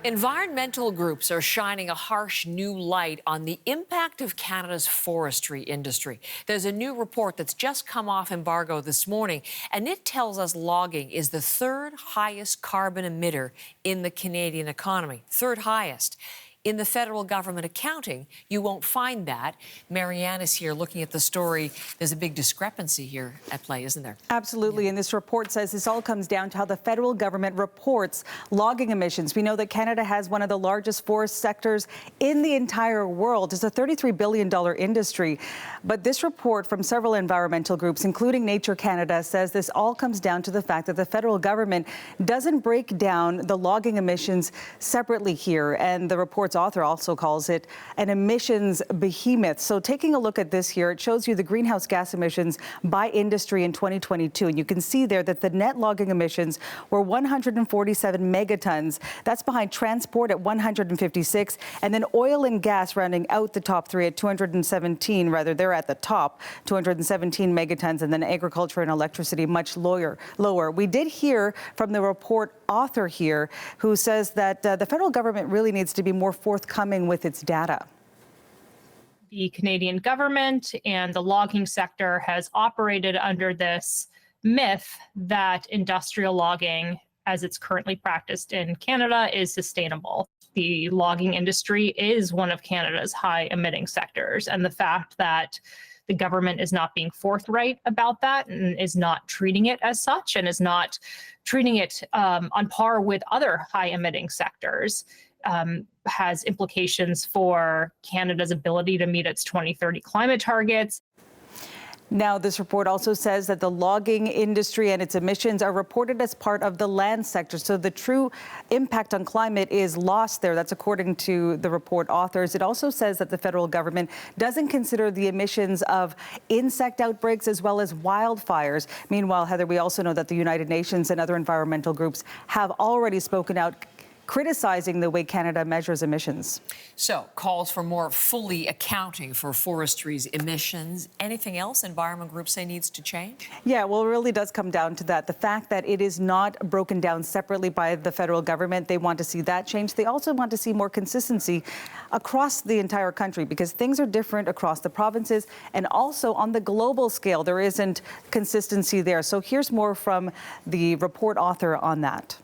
Environmental groups are shining a harsh new light on the impact of Canada's forestry industry. There's a new report that's just come off embargo this morning, and it tells us logging is the third highest carbon emitter in the Canadian economy. Third highest. In the federal government accounting, you won't find that. Marianne is here looking at the story. There's a big discrepancy here at play, isn't there? Absolutely. Yeah. And this report says this all comes down to how the federal government reports logging emissions. We know that Canada has one of the largest forest sectors in the entire world. It's a $33 billion industry. But this report from several environmental groups, including Nature Canada, says this all comes down to the fact that the federal government doesn't break down the logging emissions separately here. And the report's author also calls it an emissions behemoth. So taking a look at this here, it shows you the greenhouse gas emissions by industry in 2022. And you can see there that the net logging emissions were 147 megatons. That's behind transport at 156. And then oil and gas rounding out the top three at 217, rather, they're at the top, 217 megatons. And then agriculture and electricity much lower. We did hear from the report author here who says that the federal government really needs to be more forthcoming with its data. The Canadian government and the logging sector has operated under this myth that industrial logging, as it's currently practiced in Canada, is sustainable. The logging industry is one of Canada's high emitting sectors, and the fact that the government is not being forthright about that and is not treating it as such and is not treating it on par with other high emitting sectors has implications for Canada's ability to meet its 2030 climate targets. Now, this report also says that the logging industry and its emissions are reported as part of the land sector. So the true impact on climate is lost there. That's according to the report authors. It also says that the federal government doesn't consider the emissions of insect outbreaks as well as wildfires. Meanwhile, Heather, we also know that the United Nations and other environmental groups have already spoken out criticizing the way Canada measures emissions. So, calls for more fully accounting for forestry's emissions. Anything else environment groups say needs to change? Yeah, well, it really does come down to that. The fact that it is not broken down separately by the federal government, they want to see that change. They also want to see more consistency across the entire country because things are different across the provinces and also on the global scale. There isn't consistency there. So here's more from the report author on that.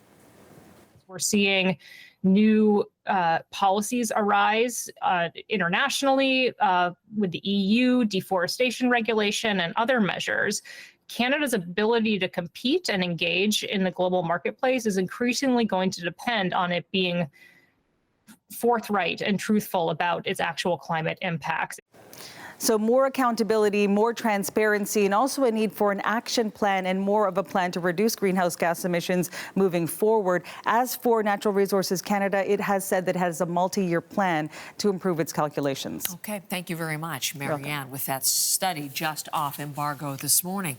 We're seeing new policies arise internationally with the EU, deforestation regulation, and other measures. Canada's ability to compete and engage in the global marketplace is increasingly going to depend on it being forthright and truthful about its actual climate impacts. So more accountability, more transparency, and also a need for an action plan and more of a plan to reduce greenhouse gas emissions moving forward. As for Natural Resources Canada, it has said that it has a multi-year plan to improve its calculations. Okay, thank you very much, Marianne, with that study just off embargo this morning.